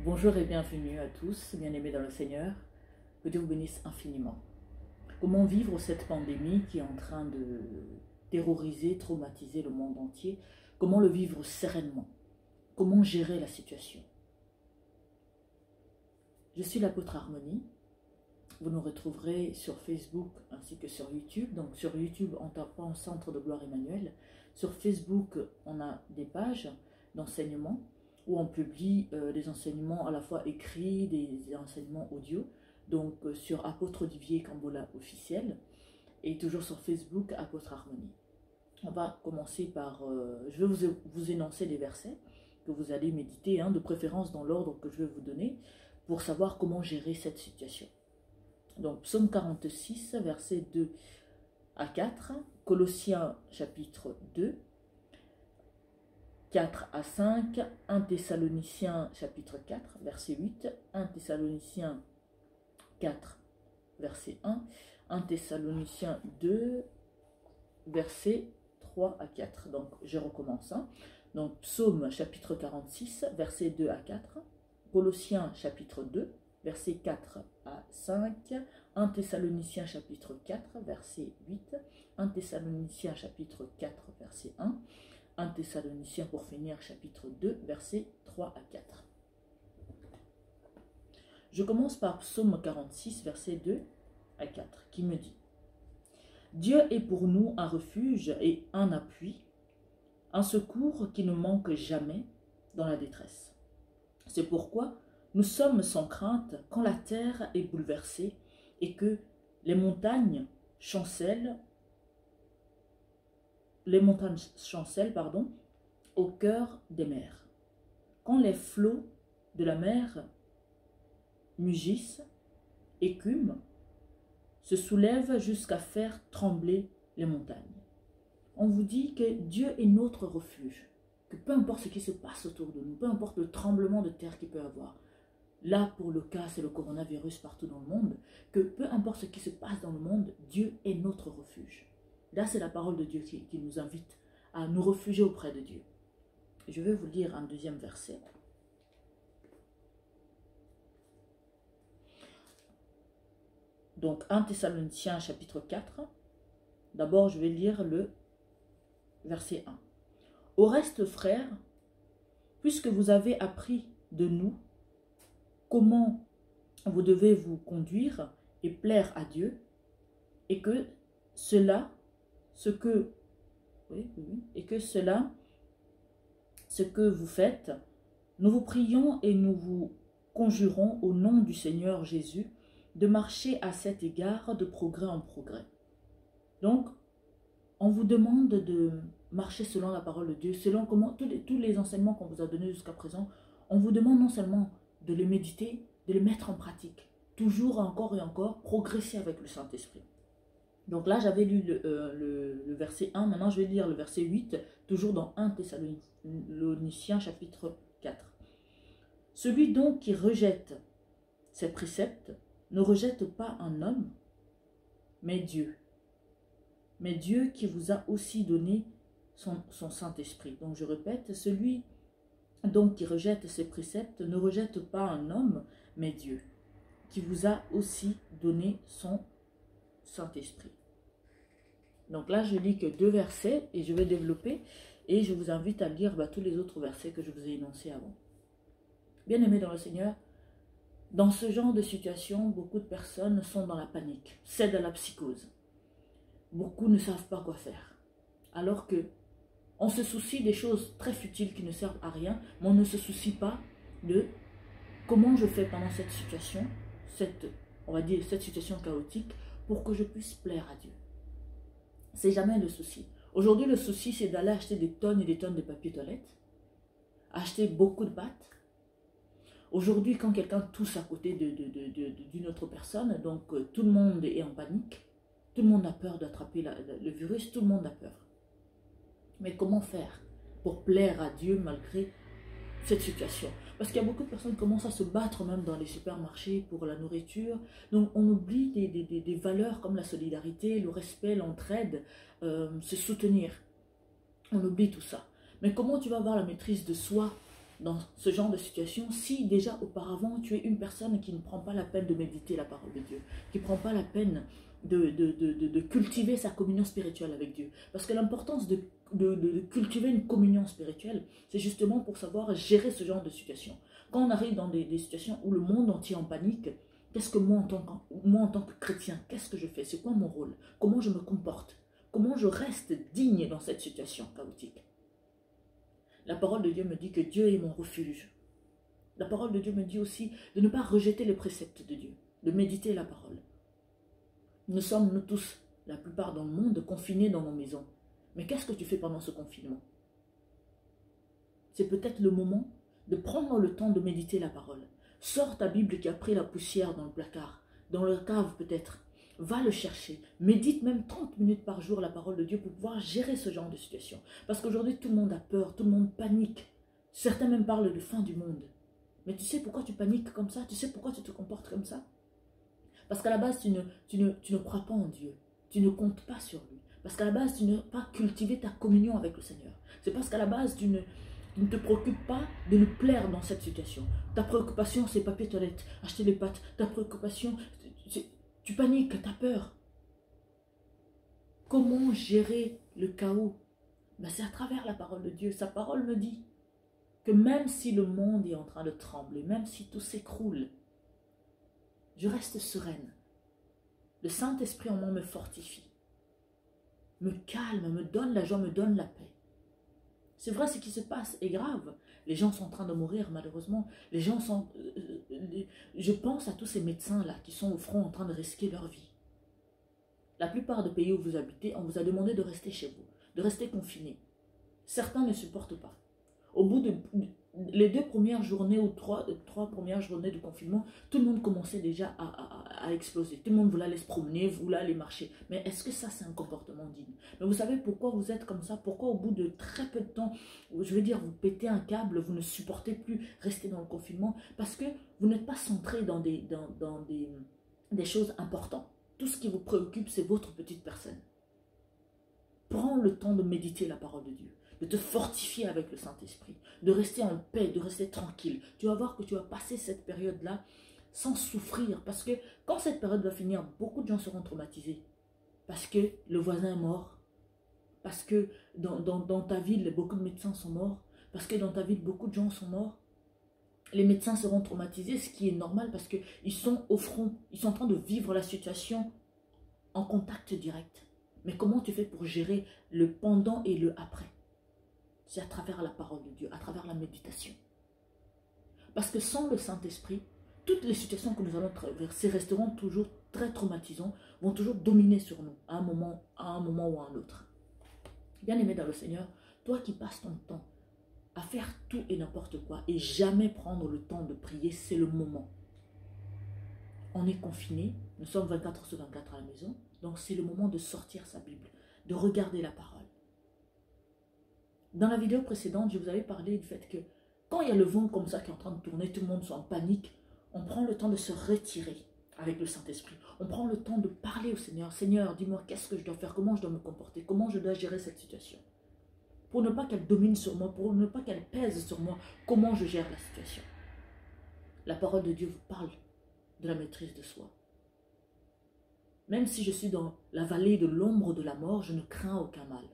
Bonjour et bienvenue à tous, bien-aimés dans le Seigneur. Que Dieu vous bénisse infiniment. Comment vivre cette pandémie qui est en train de terroriser, traumatiser le monde entier? Comment le vivre sereinement? Comment gérer la situation? Je suis l'apôtre Harmonie. Vous nous retrouverez sur Facebook ainsi que sur YouTube. Donc sur YouTube, en tapant Centre de Gloire Emmanuel. Sur Facebook, on a des pages d'enseignement où on publie des enseignements à la fois écrits, des enseignements audio. Donc sur Apôtre Olivier Cambola officiel et toujours sur Facebook Apôtre Harmonie. On va commencer par, je vais vous énoncer des versets que vous allez méditer, de préférence dans l'ordre que je vais vous donner, pour savoir comment gérer cette situation. Donc psaume 46, versets 2 à 4, Colossiens chapitre 2, 4 à 5, 1 Thessaloniciens chapitre 4, verset 8, 1 Thessaloniciens 4, verset 1, 1 Thessaloniciens 2, verset 3 à 4. Donc je recommence. Donc psaume chapitre 46, verset 2 à 4, Colossiens chapitre 2, verset 4 à 5, 1 Thessaloniciens chapitre 4, verset 8, 1 Thessaloniciens chapitre 4, verset 1, 1 Thessaloniciens pour finir chapitre 2, verset 3 à 4. Je commence par psaume 46, verset 2 à 4, qui me dit: Dieu est pour nous un refuge et un appui, un secours qui ne manque jamais dans la détresse. C'est pourquoi nous sommes sans crainte quand la terre est bouleversée et que les montagnes chancellent, au cœur des mers. Quand les flots de la mer mugissent, écument, se soulèvent jusqu'à faire trembler les montagnes. On vous dit que Dieu est notre refuge, que peu importe ce qui se passe autour de nous, peu importe le tremblement de terre qu'il peut y avoir, là pour le cas c'est le coronavirus partout dans le monde, que peu importe ce qui se passe dans le monde, Dieu est notre refuge. Là c'est la parole de Dieu qui nous invite à nous réfugier auprès de Dieu. Je vais vous lire un deuxième verset. Donc 1 Thessaloniciens chapitre 4. D'abord je vais lire le verset 1. Au reste, frères, puisque vous avez appris de nous comment vous devez vous conduire et plaire à Dieu, et que cela, ce que vous faites, nous vous prions et nous vous conjurons au nom du Seigneur Jésus de marcher à cet égard de progrès en progrès. Donc, on vous demande de marcher selon la parole de Dieu, selon comment tous les enseignements qu'on vous a donnés jusqu'à présent. On vous demande non seulement de les méditer, de les mettre en pratique, toujours encore et encore, progresser avec le Saint-Esprit. Donc là, j'avais lu le verset 1, maintenant je vais lire le verset 8, toujours dans 1 Thessaloniciens chapitre 4. Celui donc qui rejette ces préceptes ne rejette pas un homme, mais Dieu. Mais Dieu qui vous a aussi donné son Saint-Esprit. Donc je répète, celui donc qui rejette ces préceptes ne rejette pas un homme, mais Dieu, qui vous a aussi donné son Saint-Esprit. Donc là, je lis que 2 versets et je vais développer et je vous invite à lire tous les autres versets que je vous ai énoncés avant. Bien-aimés dans le Seigneur, dans ce genre de situation, beaucoup de personnes sont dans la panique, cèdent à la psychose. Beaucoup ne savent pas quoi faire. Alors que on se soucie des choses très futiles qui ne servent à rien, mais on ne se soucie pas de comment je fais pendant cette situation, on va dire cette situation chaotique, pour que je puisse plaire à Dieu. C'est jamais le souci. Aujourd'hui, le souci, c'est d'aller acheter des tonnes et des tonnes de papier toilette, acheter beaucoup de pâtes. Aujourd'hui, quand quelqu'un tousse à côté d'une autre personne, donc tout le monde est en panique, tout le monde a peur d'attraper le virus, tout le monde a peur. Mais comment faire pour plaire à Dieu malgré cette situation? Parce qu'il y a beaucoup de personnes qui commencent à se battre même dans les supermarchés pour la nourriture. Donc on oublie des valeurs comme la solidarité, le respect, l'entraide, se soutenir. On oublie tout ça. Mais comment tu vas avoir la maîtrise de soi dans ce genre de situation si déjà auparavant tu es une personne qui ne prend pas la peine de méditer la parole de Dieu, qui ne prend pas la peine de cultiver sa communion spirituelle avec Dieu. Parce que l'importance de cultiver une communion spirituelle, c'est justement pour savoir gérer ce genre de situation. Quand on arrive dans des situations où le monde entier est en panique, qu'est-ce que moi en tant que chrétien, qu'est-ce que je fais? C'est quoi mon rôle? Comment je me comporte? Comment je reste digne dans cette situation chaotique? La parole de Dieu me dit que Dieu est mon refuge. La parole de Dieu me dit aussi de ne pas rejeter les préceptes de Dieu, de méditer la parole. Nous sommes, nous tous, la plupart dans le monde, confinés dans nos maisons. Mais qu'est-ce que tu fais pendant ce confinement? C'est peut-être le moment de prendre le temps de méditer la parole. Sors ta Bible qui a pris la poussière dans le placard, dans le cave peut-être. Va le chercher. Médite même 30 minutes par jour la parole de Dieu pour pouvoir gérer ce genre de situation. Parce qu'aujourd'hui, tout le monde a peur, tout le monde panique. Certains même parlent de fin du monde. Mais tu sais pourquoi tu paniques comme ça? Tu sais pourquoi tu te comportes comme ça? Parce qu'à la base, tu ne crois pas en Dieu. Tu ne comptes pas sur lui. Parce qu'à la base, tu n'as pas cultivé ta communion avec le Seigneur. C'est parce qu'à la base, tu ne te préoccupes pas de nous plaire dans cette situation. Ta préoccupation, c'est papier toilette, acheter les pâtes. Ta préoccupation, tu paniques, tu as peur. Comment gérer le chaos? Ben, c'est à travers la parole de Dieu. Sa parole me dit que même si le monde est en train de trembler, même si tout s'écroule, je reste sereine. Le Saint-Esprit en moi me fortifie, me calme, me donne la joie, me donne la paix. C'est vrai, ce qui se passe est grave. Les gens sont en train de mourir, malheureusement. Les gens sont... je pense à tous ces médecins-là qui sont au front en train de risquer leur vie. La plupart des pays où vous habitez, on vous a demandé de rester chez vous, de rester confinés. Certains ne supportent pas. Au bout de les 2 premières journées ou 3 premières journées de confinement, tout le monde commençait déjà à exploser. Tout le monde voulait aller se promener, voulait aller marcher. Mais est-ce que ça, c'est un comportement digne? Mais vous savez pourquoi vous êtes comme ça? Pourquoi au bout de très peu de temps, je veux dire, vous pétez un câble, vous ne supportez plus rester dans le confinement? Parce que vous n'êtes pas centré dans des choses importantes. Tout ce qui vous préoccupe, c'est votre petite personne. Prends le temps de méditer la parole de Dieu, de te fortifier avec le Saint-Esprit, de rester en paix, de rester tranquille. Tu vas voir que tu vas passer cette période-là sans souffrir. Parce que quand cette période va finir, beaucoup de gens seront traumatisés. Parce que le voisin est mort. Parce que dans ta ville, beaucoup de médecins sont morts. Parce que dans ta ville, beaucoup de gens sont morts. Les médecins seront traumatisés, ce qui est normal parce qu'ils sont au front. Ils sont en train de vivre la situation en contact direct. Mais comment tu fais pour gérer le pendant et le après? C'est à travers la parole de Dieu, à travers la méditation. Parce que sans le Saint-Esprit, toutes les situations que nous allons traverser resteront toujours très traumatisantes, vont toujours dominer sur nous à un moment ou à un autre. Bien-aimé dans le Seigneur, toi qui passes ton temps à faire tout et n'importe quoi et jamais prendre le temps de prier, c'est le moment. On est confiné, nous sommes 24 sur 24 à la maison, donc c'est le moment de sortir sa Bible, de regarder la parole. Dans la vidéo précédente, je vous avais parlé du fait que quand il y a le vent comme ça qui est en train de tourner, tout le monde soit en panique, on prend le temps de se retirer avec le Saint-Esprit. On prend le temps de parler au Seigneur. Seigneur, dis-moi qu'est-ce que je dois faire, comment je dois me comporter, comment je dois gérer cette situation. Pour ne pas qu'elle domine sur moi, pour ne pas qu'elle pèse sur moi, comment je gère la situation. La parole de Dieu vous parle de la maîtrise de soi. Même si je suis dans la vallée de l'ombre de la mort, je ne crains aucun mal.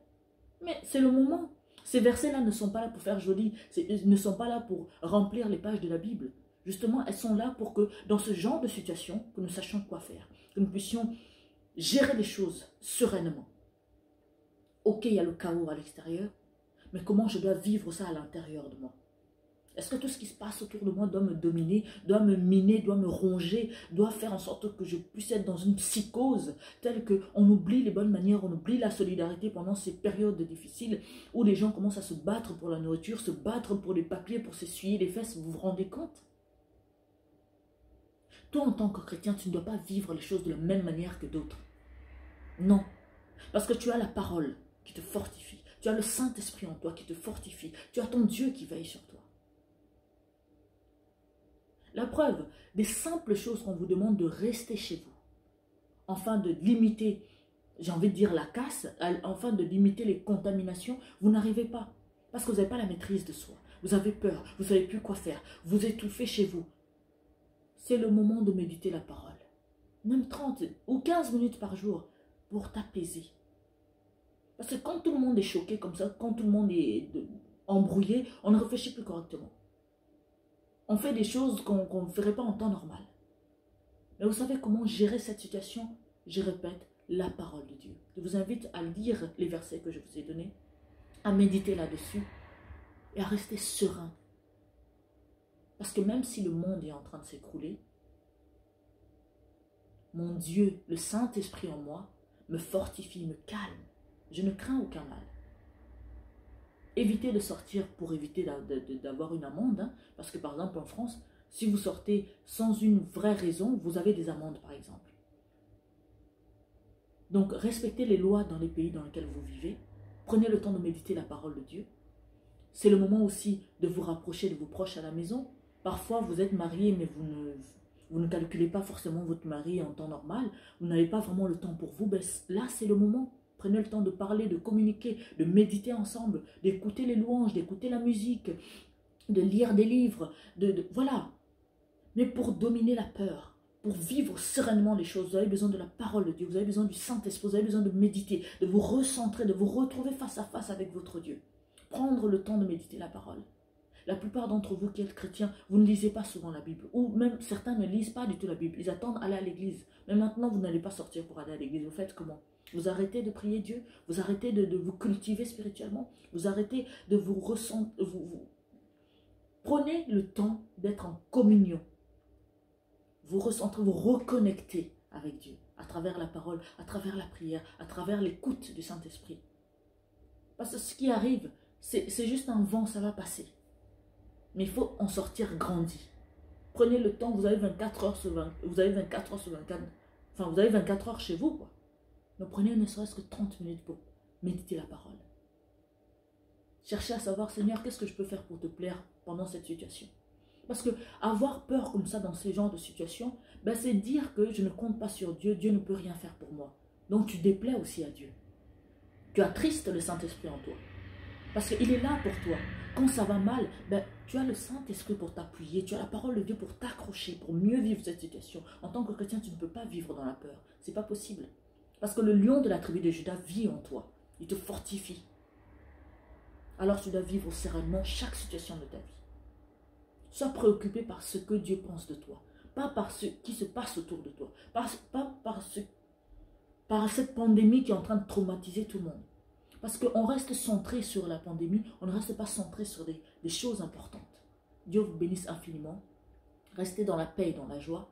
Mais c'est le moment. Ces versets-là ne sont pas là pour faire joli, ils ne sont pas là pour remplir les pages de la Bible. Justement, elles sont là pour que, dans ce genre de situation, que nous sachions quoi faire, que nous puissions gérer les choses sereinement. Ok, il y a le chaos à l'extérieur, mais comment je dois vivre ça à l'intérieur de moi? Est-ce que tout ce qui se passe autour de moi doit me dominer, doit me miner, doit me ronger, doit faire en sorte que je puisse être dans une psychose telle qu'on oublie les bonnes manières, on oublie la solidarité pendant ces périodes difficiles où les gens commencent à se battre pour la nourriture, se battre pour les papiers, pour s'essuyer les fesses, vous vous rendez compte? Toi, en tant que chrétien, tu ne dois pas vivre les choses de la même manière que d'autres. Non. Parce que tu as la parole qui te fortifie. Tu as le Saint-Esprit en toi qui te fortifie. Tu as ton Dieu qui veille sur toi. La preuve, des simples choses qu'on vous demande de rester chez vous, afin de limiter, j'ai envie de dire la casse, afin de limiter les contaminations, vous n'arrivez pas. Parce que vous n'avez pas la maîtrise de soi. vous avez peur, vous ne savez plus quoi faire, vous étouffez chez vous. C'est le moment de méditer la parole. Même 30 ou 15 minutes par jour pour t'apaiser. Parce que quand tout le monde est choqué comme ça, quand tout le monde est embrouillé, on ne réfléchit plus correctement. On fait des choses qu'on ne ferait pas en temps normal. Mais vous savez comment gérer cette situation? Je répète, la parole de Dieu. Je vous invite à lire les versets que je vous ai donnés, à méditer là-dessus et à rester serein. Parce que même si le monde est en train de s'écrouler, mon Dieu, le Saint-Esprit en moi, me fortifie, me calme. Je ne crains aucun mal. Évitez de sortir pour éviter d'avoir une amende. Hein, parce que par exemple en France, si vous sortez sans une vraie raison, vous avez des amendes par exemple. Donc respectez les lois dans les pays dans lesquels vous vivez. Prenez le temps de méditer la parole de Dieu. C'est le moment aussi de vous rapprocher de vos proches à la maison. Parfois vous êtes marié mais vous ne calculez pas forcément votre mari en temps normal. Vous n'avez pas vraiment le temps pour vous. Ben, là c'est le moment. Prenez le temps de parler, de communiquer, de méditer ensemble, d'écouter les louanges, d'écouter la musique, de lire des livres, voilà. Mais pour dominer la peur, pour vivre sereinement les choses, vous avez besoin de la parole de Dieu, vous avez besoin du Saint-Esprit, vous avez besoin de méditer, de vous recentrer, de vous retrouver face à face avec votre Dieu. Prendre le temps de méditer la parole. La plupart d'entre vous qui êtes chrétiens, vous ne lisez pas souvent la Bible. Ou même certains ne lisent pas du tout la Bible. Ils attendent aller à l'église. Mais maintenant, vous n'allez pas sortir pour aller à l'église. Vous faites comment? Vous arrêtez de prier Dieu? Vous arrêtez de vous cultiver spirituellement? Vous arrêtez de vous ressentir? Prenez le temps d'être en communion. Vous recentrez, vous reconnectez avec Dieu. À travers la parole, à travers la prière, à travers l'écoute du Saint-Esprit. Parce que ce qui arrive, c'est juste un vent, ça va passer. Mais il faut en sortir grandi. Prenez le temps, vous avez 24 heures sur 24, vous avez 24 heures sur 24, enfin vous avez 24 heures chez vous, quoi. Donc prenez ne serait-ce que 30 minutes pour méditer la parole. Cherchez à savoir, Seigneur, qu'est-ce que je peux faire pour te plaire pendant cette situation? Parce que avoir peur comme ça dans ce genre de situation, ben c'est dire que je ne compte pas sur Dieu, Dieu ne peut rien faire pour moi. Donc tu déplais aussi à Dieu. Tu attristes le Saint-Esprit en toi. Parce qu'il est là pour toi. Quand ça va mal, ben, tu as le Saint-Esprit pour t'appuyer, tu as la parole de Dieu pour t'accrocher, pour mieux vivre cette situation. En tant que chrétien, tu ne peux pas vivre dans la peur. Ce n'est pas possible. Parce que le lion de la tribu de Juda vit en toi. Il te fortifie. Alors tu dois vivre sereinement chaque situation de ta vie. Sois préoccupé par ce que Dieu pense de toi. Pas par ce qui se passe autour de toi. Pas par cette pandémie qui est en train de traumatiser tout le monde. Parce qu'on reste centré sur la pandémie, on ne reste pas centré sur des choses importantes. Dieu vous bénisse infiniment. Restez dans la paix et dans la joie.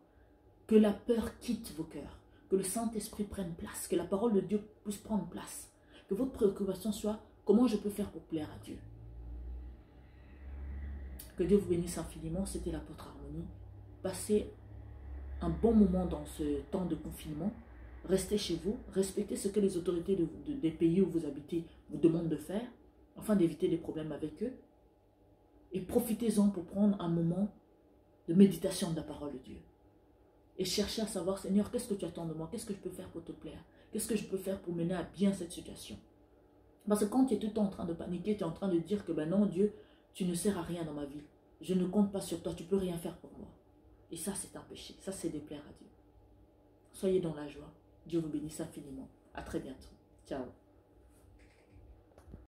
Que la peur quitte vos cœurs. Que le Saint-Esprit prenne place. Que la parole de Dieu puisse prendre place. Que votre préoccupation soit comment je peux faire pour plaire à Dieu. Que Dieu vous bénisse infiniment. C'était l'apôtre Harmonie. Passez un bon moment dans ce temps de confinement. Restez chez vous, respectez ce que les autorités des pays où vous habitez vous demandent de faire, afin d'éviter des problèmes avec eux. Et profitez-en pour prendre un moment de méditation de la parole de Dieu. Et cherchez à savoir, Seigneur, qu'est-ce que tu attends de moi? Qu'est-ce que je peux faire pour te plaire? Qu'est-ce que je peux faire pour mener à bien cette situation? Parce que quand tu es tout le temps en train de paniquer, tu es en train de dire que ben non, Dieu, tu ne sers à rien dans ma vie. Je ne compte pas sur toi, tu ne peux rien faire pour moi. Et ça, c'est un péché. Ça, c'est déplaire à Dieu. Soyez dans la joie. Dieu vous bénisse infiniment. À très bientôt. Ciao.